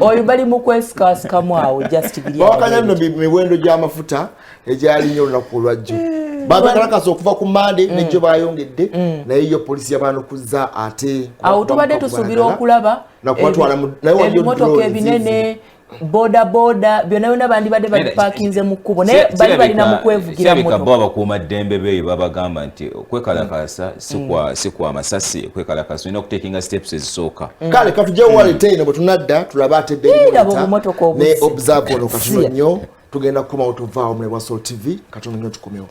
oyo bali mu kwesikaasikamu awo just bawakanya nno miwendo gy'amafuta egyali nnyo olunaku olwajjo babekalakasa okuva ku Mande nejjo bayongedde naye yo poliisi yabaanukuzza ate awo tubadde tusuubira okulaba ebimotoka ebinene boda byonna byonna bandibadde babipaakinze mu kkubo naye bali balina mu kwevugira moto abakuuma ddembe beeyo babagamba nti okwekalakasa si kwa masasi okwekalakasa olina okutekinga steps ezisooka kale katujjewo walete eno bwe tunadda tulaba ate ne observe ono katono nnyo tugenda kukomawo tuvaawo mu Wasol TV katono nnyo tukomewo.